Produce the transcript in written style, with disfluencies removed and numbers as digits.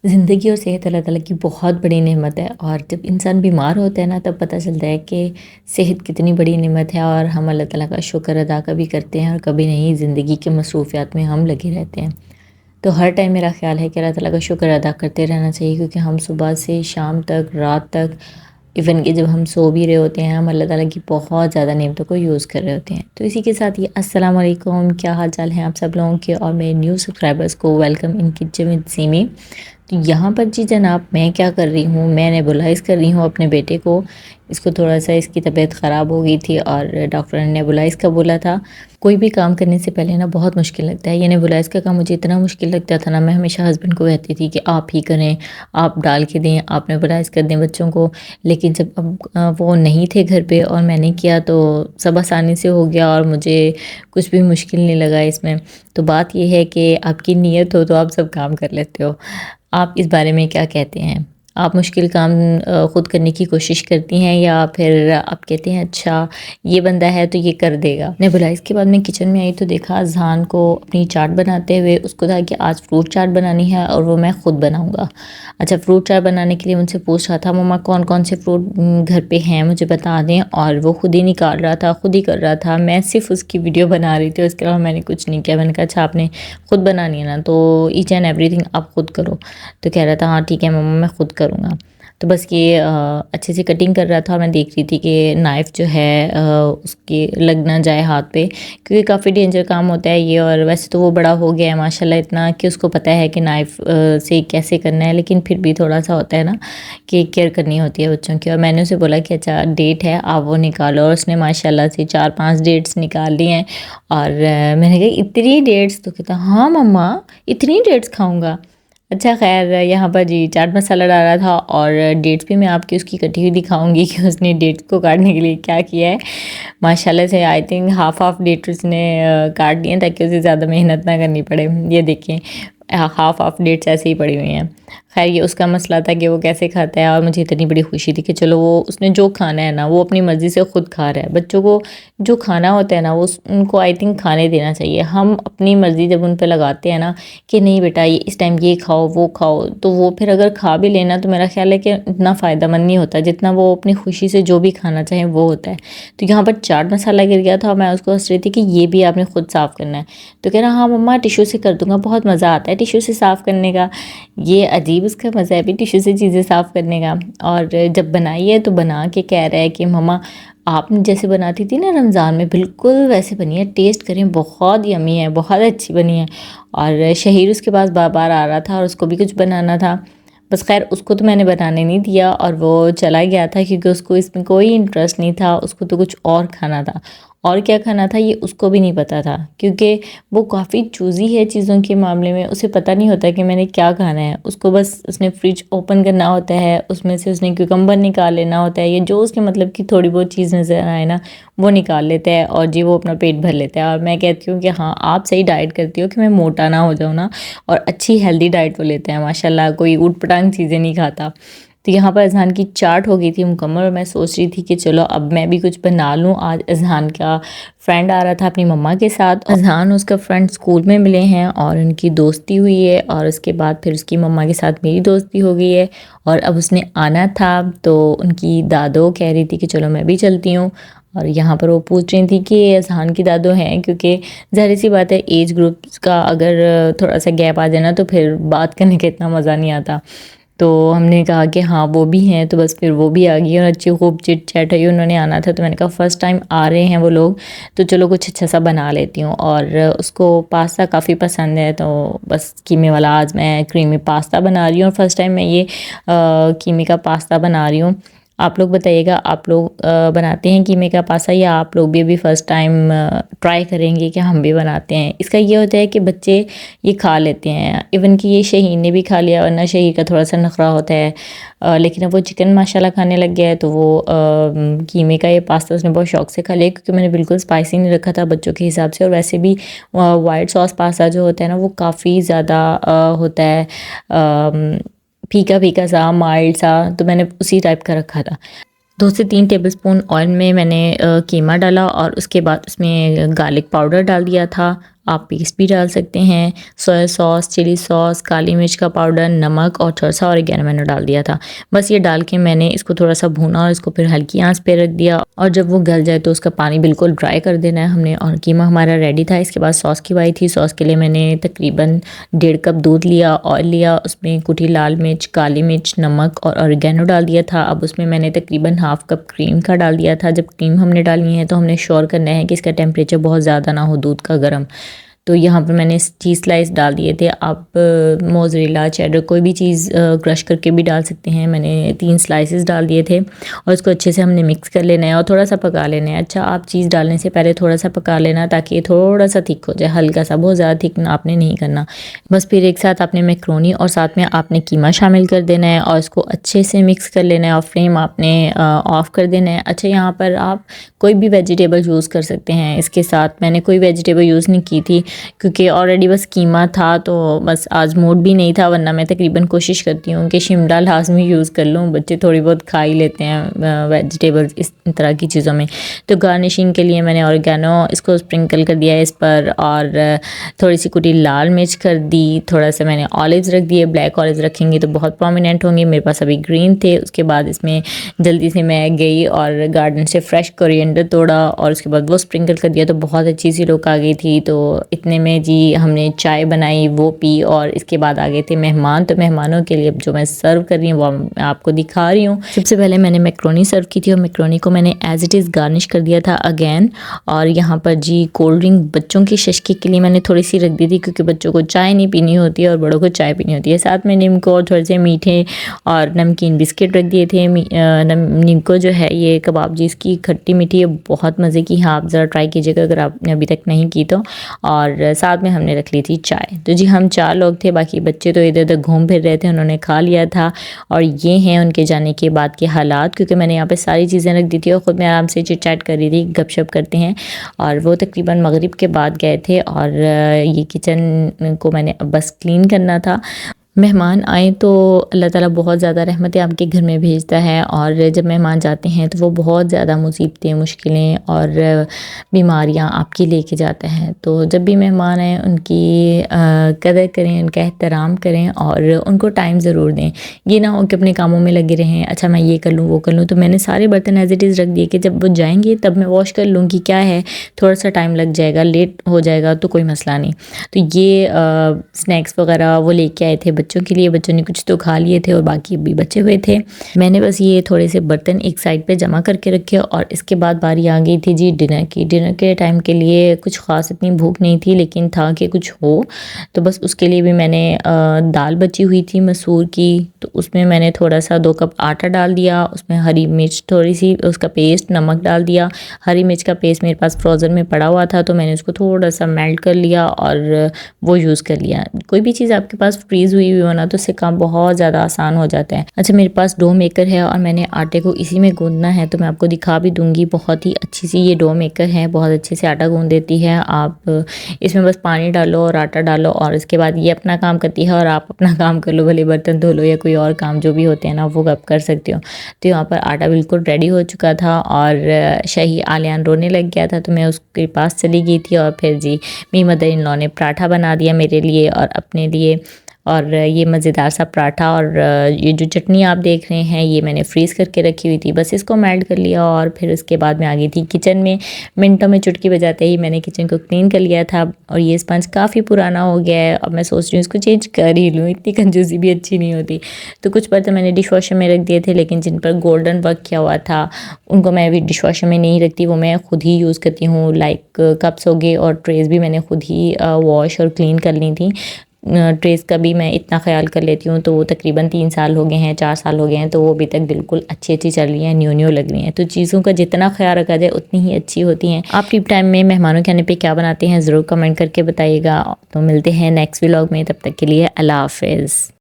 ज़िंदगी और सेहत अल्लाह ताला की बहुत बड़ी नेमत है और जब इंसान बीमार होता है ना तब पता चलता है कि सेहत कितनी बड़ी नेमत है और हम अल्लाह ताला का शुक्र अदा कभी करते हैं और कभी नहीं। ज़िंदगी के मसरूफ़ियात में हम लगे रहते हैं। तो हर टाइम मेरा ख़्याल है कि अल्लाह ताला का शुक्र अदा करते रहना चाहिए, क्योंकि हम सुबह से शाम तक, रात तक, इवन कि जब हम सो भी रहे होते हैं, हम अल्लाह ताला की बहुत ज़्यादा नेमतों को यूज़ कर रहे होते हैं। तो इसी के साथ ये अस्सलाम वालेकुम, क्या हाल चाल हैं आप सब लोगों के, और मेरे न्यू सब्सक्राइबर्स को welcome in kitchen with semi. तो यहाँ पर जी जनाब, मैं क्या कर रही हूँ, मैं नेबुलाइज़ कर रही हूँ अपने बेटे को। इसको थोड़ा-सा, इसकी तबीयत ख़राब हो गई थी और डॉक्टर ने नेबुलाइज़ का बोला था। कोई भी काम करने से पहले ना बहुत मुश्किल लगता है। ये नेबुलाइज़ का काम मुझे इतना मुश्किल लगता था ना, मैं हमेशा हस्बैंड को कहती थी कि आप ही करें, आप डाल के दें, आप नेबुलाइज़ कर दें बच्चों को। लेकिन जब अब वो नहीं थे घर पे और मैंने किया तो सब आसानी से हो गया और मुझे कुछ भी मुश्किल नहीं लगा इसमें। तो बात ये है कि आपकी नीयत हो तो आप सब काम कर लेते हो। आप इस बारे में क्या कहते हैं? आप मुश्किल काम खुद करने की कोशिश करती हैं, या फिर आप कहते हैं अच्छा ये बंदा है तो ये कर देगा? नेबुलाइज़ के बाद मैं किचन में आई तो देखा अज़हान को अपनी चाट बनाते हुए। उसको था कि आज फ्रूट चाट बनानी है और वो मैं खुद बनाऊँगा। अच्छा, फ्रूट चाट बनाने के लिए मुझसे पूछ रहा था, मम्मा कौन-कौन से फ्रूट घर पे हैं मुझे बता दें, और वो खुद ही निकाल रहा था, खुद ही कर रहा था। मैं सिर्फ़ उसकी वीडियो बना रही थी, उसके अलावा मैंने कुछ नहीं किया। मैंने कहा अच्छा आपने खुद बनानी है ना, तो ईच एंड एवरीथिंग आप खुद करो। तो कह रहा था हाँ ठीक है मम्मा, मैं खुद करूँगा। तो बस ये अच्छे से कटिंग कर रहा था और मैं देख रही थी कि नाइफ़ जो है उसके लग ना जाए हाथ पे, क्योंकि काफ़ी डेंजर काम होता है ये। और वैसे तो वो बड़ा हो गया है माशाल्लाह इतना कि उसको पता है कि नाइफ़ से कैसे करना है, लेकिन फिर भी थोड़ा-सा होता है ना कि केयर करनी होती है बच्चों की। और मैंने उसे बोला कि अच्छा डेट है आप वो निकालो, और उसने माशाल्लाह से 4-5 डेट्स निकाल ली हैं। और मैंने कहा इतनी डेट्स? तो कहता हाँ मम्मा, इतनी डेट्स खाऊँगा। अच्छा ख़ैर, यहाँ पर जी चाट मसाला डाला था और डेट्स भी मैं आपकी उसकी कटी हुई दिखाऊँगी कि उसने डेट्स को काटने के लिए क्या किया है। माशाल्लाह से आई थिंक हाफ़ डेट्स उसने काट दिए हैं ताकि उसे ज़्यादा मेहनत ना करनी पड़े। ये देखें हाफ़ डेट्स ऐसे ही पड़ी हुई हैं। ख़ैर ये उसका मसला था कि वो कैसे खाता है, और मुझे इतनी बड़ी खुशी थी कि चलो वो उसने जो खाना है ना वो अपनी मर्ज़ी से खुद खा रहा है। बच्चों को जो खाना होता है ना वो उनको आई थिंक खाने देना चाहिए। हम अपनी मर्ज़ी जब उन पे लगाते हैं ना कि नहीं बेटा ये इस टाइम ये खाओ वो खाओ, तो वो फिर अगर खा भी लेना तो मेरा ख़्याल है कि इतना फ़ायदेमंद नहीं होता जितना वो अपनी खुशी से जो भी खाना चाहें वो होता है। तो यहाँ पर चाट मसाला गिर गया था और मैं उसको हँस रही थी कि ये भी आपने खुद साफ़ करना है। तो कह रहा हाँ मम्मा टिश्यू से कर दूँगा, बहुत मज़ा आता है टिश्यू से साफ़ करने का। ये अजीब उसका मज़ा है भी टिश्यू से चीज़ें साफ़ करने का। और जब बनाई है तो बना के कह रहा है कि मम्मा आपने जैसे बनाती थी ना रमज़ान में, बिल्कुल वैसे बनी है, टेस्ट करें, बहुत यम्मी है, बहुत अच्छी बनी है। और शहीर उसके पास बार-बार आ रहा था और उसको भी कुछ बनाना था। बस ख़ैर उसको तो मैंने बनाने नहीं दिया और वो चला गया था, क्योंकि उसको इसमें कोई इंटरेस्ट नहीं था, उसको तो कुछ और खाना था। और क्या खाना था ये उसको भी नहीं पता था, क्योंकि वो काफ़ी चूज़ी है चीज़ों के मामले में। उसे पता नहीं होता कि मैंने क्या खाना है। उसको बस उसने फ्रिज ओपन करना होता है, उसमें से उसने क्यूकम्बर निकाल लेना होता है, या जो उसके मतलब की थोड़ी बहुत चीज़ नज़र आए ना वो निकाल लेता है, और जी वो अपना पेट भर लेता है। और मैं कहती हूँ कि हाँ आप सही डाइट करती हो कि मैं मोटा ना हो जाऊँ ना, और अच्छी हेल्दी डाइट वो लेते हैं माशाल्लाह, कोई ऊट-पटांग चीज़ें नहीं खाता। तो यहाँ पर अज़हान की चाट हो गई थी मुकम्मल, और मैं सोच रही थी कि चलो अब मैं भी कुछ बना लूँ। आज अज़हान का फ्रेंड आ रहा था अपनी मम्मा के साथ। अज़हान उसका फ्रेंड स्कूल में मिले हैं और उनकी दोस्ती हुई है, और उसके बाद फिर उसकी मम्मा के साथ मेरी दोस्ती हो गई है। और अब उसने आना था तो उनकी दादो कह रही थी कि चलो मैं भी चलती हूँ। और यहाँ पर वो पूछ रही थी कि अज़हान की दादो हैं, क्योंकि ज़ाहिर सी बात है एज ग्रुप्स का अगर थोड़ा सा गैप आ जाए ना तो फिर बात करने का इतना मज़ा नहीं आता। तो हमने कहा कि हाँ वो भी हैं, तो बस फिर वो भी आ गई और अच्छी खूब चिट चैट हुई। उन्होंने आना था तो मैंने कहा फ़र्स्ट टाइम आ रहे हैं वो लोग, तो चलो कुछ अच्छा सा बना लेती हूँ। और उसको पास्ता काफ़ी पसंद है, तो बस कीमे वाला आज मैं क्रीमी पास्ता बना रही हूँ, और फर्स्ट टाइम मैं ये कीमे का पास्ता बना रही हूँ। आप लोग बताइएगा, आप लोग बनाते हैं कीमे का पास्ता, या आप लोग भी अभी फ़र्स्ट टाइम ट्राई करेंगे कि हम भी बनाते हैं? इसका ये होता है कि बच्चे ये खा लेते हैं, इवन कि ये शहीन ने भी खा लिया, वरना शहीन का थोड़ा सा नखरा होता है। लेकिन अब वो चिकन माशाल्लाह खाने लग गया है, तो वो कीमे का ये पास्ता उसने बहुत शौक से खा लिया, क्योंकि मैंने बिल्कुल स्पाइसी नहीं रखा था बच्चों के हिसाब से। और वैसे भी वाइट सॉस पास्ता जो होता है ना वो काफ़ी ज़्यादा होता है फीका-फीका सा, माइल्ड सा, तो मैंने उसी टाइप का रखा था। 2 से 3 टेबलस्पून ऑयल में मैंने कीमा डाला, और उसके बाद उसमें गार्लिक पाउडर डाल दिया था, आप पेस्ट भी डाल सकते हैं। सोया सॉस, चिली सॉस, काली मिर्च का पाउडर, नमक और थोड़ा सा ऑरिगेनो मैंने डाल दिया था। बस ये डाल के मैंने इसको थोड़ा सा भूना और इसको फिर हल्की आंच पे रख दिया और जब वो गल जाए तो उसका पानी बिल्कुल ड्राई कर देना है हमने और कीमा हमारा रेडी था। इसके बाद सॉस की बारी थी। सॉस के लिए मैंने तकरीबन 1.5 कप दूध लिया, ऑयल लिया, उसमें कुटी लाल मिर्च, काली मिर्च, नमक और ऑरिगेनो डाल दिया था। अब उसमें मैंने तकरीबन 1/2 कप क्रीम का डाल दिया था। जब क्रीम हमने डालनी है तो हमने श्योर करना है कि इसका टेम्परेचर बहुत ज़्यादा ना हो दूध का गर्म। तो यहाँ पर मैंने चीज़ स्लाइस डाल दिए थे। आप मोज़रेला, चेडर कोई भी चीज़ क्रश करके भी डाल सकते हैं। मैंने 3 स्लाइसेस डाल दिए थे और इसको अच्छे से हमने मिक्स कर लेना है और थोड़ा सा पका लेना है। अच्छा, आप चीज़ डालने से पहले थोड़ा सा पका लेना ताकि ये थोड़ा सा थिक हो जाए, हल्का सा, बहुत ज़्यादा थिक ना आपने नहीं करना। बस फिर एक साथ आपने मैक्रोनी और साथ में आपने कीमा शामिल कर देना है और इसको अच्छे से मिक्स कर लेना है और फ्लेम आपने ऑफ़ कर देना है। अच्छा, यहाँ पर आप कोई भी वेजिटेबल यूज़ कर सकते हैं इसके साथ। मैंने कोई वेजिटेबल यूज़ नहीं की थी क्योंकि ऑलरेडी बस कीमा था, तो बस आज मूड भी नहीं था, वरना मैं तकरीबन कोशिश करती हूँ कि शिमला लाजमी यूज़ कर लूँ। बच्चे थोड़ी बहुत खा ही लेते हैं वेजिटेबल्स इस तरह की चीज़ों में। तो गार्निशिंग के लिए मैंने ऑरिगेनो इसको स्प्रिंकल कर दिया इस पर और थोड़ी सी कुटी लाल मिर्च कर दी। थोड़ा सा मैंने ऑलिव्स रख दिए। ब्लैक ऑलिव्स रखेंगे तो बहुत प्रोमिनेंट होंगे, मेरे पास अभी ग्रीन थे। उसके बाद इसमें जल्दी से मैं गई और गार्डन से फ्रेश कोरिएंडर तोड़ा और उसके बाद वो स्प्रिंकल कर दिया, तो बहुत अच्छी सी लुक आ गई थी। तो इतने में जी हमने चाय बनाई, वो पी और इसके बाद आ गए थे मेहमान। तो मेहमानों के लिए जो मैं सर्व कर रही हूँ वो मैं आपको दिखा रही हूँ। सबसे पहले मैंने मैक्रोनी सर्व की थी और मैक्रोनी को मैंने एज इट इज़ गार्निश कर दिया था अगेन। और यहाँ पर जी कोल्ड ड्रिंक बच्चों की शशकी के लिए मैंने थोड़ी सी रख दी थी क्योंकि बच्चों को चाय नहीं पीनी होती है और बड़ों को चाय पीनी होती है। साथ में निम्को और थोड़े से मीठे और नमकीन बिस्किट रख दिए थे। निम्को जो है ये कबाब जी, इसकी खट्टी मीठी है, बहुत मज़े की। हाँ, आप ज़रा ट्राई कीजिएगा अगर आपने अभी तक नहीं की तो। और साथ में हमने रख ली थी चाय। तो जी हम 4 लोग थे, बाकी बच्चे तो इधर उधर घूम फिर रहे थे, उन्होंने खा लिया था। और ये हैं उनके जाने के बाद के हालात, क्योंकि मैंने यहाँ पे सारी चीज़ें रख दी थी और ख़ुद मैं आराम से चिट चैट कर रही थी, गपशप करते हैं। और वो तकरीबन मगरिब के बाद गए थे और ये किचन को मैंने अब बस क्लीन करना था। मेहमान आए तो अल्लाह ताला बहुत ज़्यादा रहमतें आपके घर में भेजता है और जब मेहमान जाते हैं तो वो बहुत ज़्यादा मुसीबतें, मुश्किलें और बीमारियां आपकी लेके जाता है। तो जब भी मेहमान आए उनकी कदर करें, उनका एहतराम करें और उनको टाइम ज़रूर दें। ये ना हो कि अपने कामों में लगे रहें, अच्छा मैं ये कर लूँ वो कर लूँ। तो मैंने सारे बर्तन एज इट इज़ रख दिए कि जब वो जाएंगे तब मैं वॉश कर लूँगी, क्या है थोड़ा सा टाइम लग जाएगा, लेट हो जाएगा तो कोई मसला नहीं। तो ये स्नैक्स वगैरह वो लेके आए थे बच्चों के लिए। बच्चों ने कुछ तो खा लिए थे और बाकी भी बचे हुए थे। मैंने बस ये थोड़े से बर्तन एक साइड पे जमा करके रखे और इसके बाद बारी आ गई थी जी डिनर की। डिनर के टाइम के लिए कुछ ख़ास इतनी भूख नहीं थी, लेकिन था कि कुछ हो, तो बस उसके लिए भी मैंने दाल बची हुई थी मसूर की, तो उसमें मैंने थोड़ा सा 2 कप आटा डाल दिया, उसमें हरी मिर्च थोड़ी सी, उसका पेस्ट, नमक डाल दिया। हरी मिर्च का पेस्ट मेरे पास फ्रोज़न में पड़ा हुआ था तो मैंने उसको थोड़ा सा मेल्ट कर लिया और वो यूज़ कर लिया। कोई भी चीज़ आपके पास फ्रीज़ हुई हो ना तो उससे काम बहुत ज़्यादा आसान हो जाता है। अच्छा, मेरे पास डो मेकर है और मैंने आटे को इसी में गूंदना है, तो मैं आपको दिखा भी दूंगी। बहुत ही अच्छी सी ये डो मेकर है, बहुत अच्छे से आटा गूंद देती है। आप इसमें बस पानी डालो और आटा डालो और इसके बाद ये अपना काम करती है और आप अपना काम कर लो, भले बर्तन धो लो या कोई और काम जो भी होते हैं ना वो आप कर सकते हो। तो यहाँ पर आटा बिल्कुल रेडी हो चुका था और शाही आलियान रोने लग गया था, तो मैं उसके पास चली गई थी और फिर जी मेरी मदर इन लॉ ने पराठा बना दिया मेरे लिए और अपने लिए। और ये मज़ेदार सा पराठा और ये जो चटनी आप देख रहे हैं ये मैंने फ्रीज़ करके रखी हुई थी, बस इसको मेल्ट कर लिया और फिर उसके बाद मैं आ गई थी किचन में। मिनटों में चुटकी बजाते ही मैंने किचन को क्लीन कर लिया था और ये स्पंज काफ़ी पुराना हो गया है। अब मैं सोच रही हूँ इसको चेंज कर ही लूँ, इतनी कंजूसी भी अच्छी नहीं होती। तो कुछ बर्तन मैंने डिश वॉशर में रख दिए थे, लेकिन जिन पर गोल्डन वर्क किया हुआ था उनको मैं अभी डिश वॉशर में नहीं रखती, वो मैं खुद ही यूज़ करती हूँ। लाइक कप्स हो गए और ट्रेज़ भी मैंने खुद ही वॉश और क्लीन कर ली थी। ट्रेस का भी मैं इतना ख्याल कर लेती हूँ, तो वो तकरीबन 3 साल हो गए हैं, 4 साल हो गए हैं, तो वो अभी तक बिल्कुल अच्छी अच्छी चल रही हैं, न्यू न्यू लग रही हैं। तो चीज़ों का जितना ख्याल रखा जाए उतनी ही अच्छी होती हैं। आप ट्रिप टाइम में मेहमानों के आने पे क्या बनाते हैं ज़रूर कमेंट करके बताइएगा। तो मिलते हैं नेक्स्ट व्लॉग में, तब तक के लिए अल्लाह हाफ़िज़।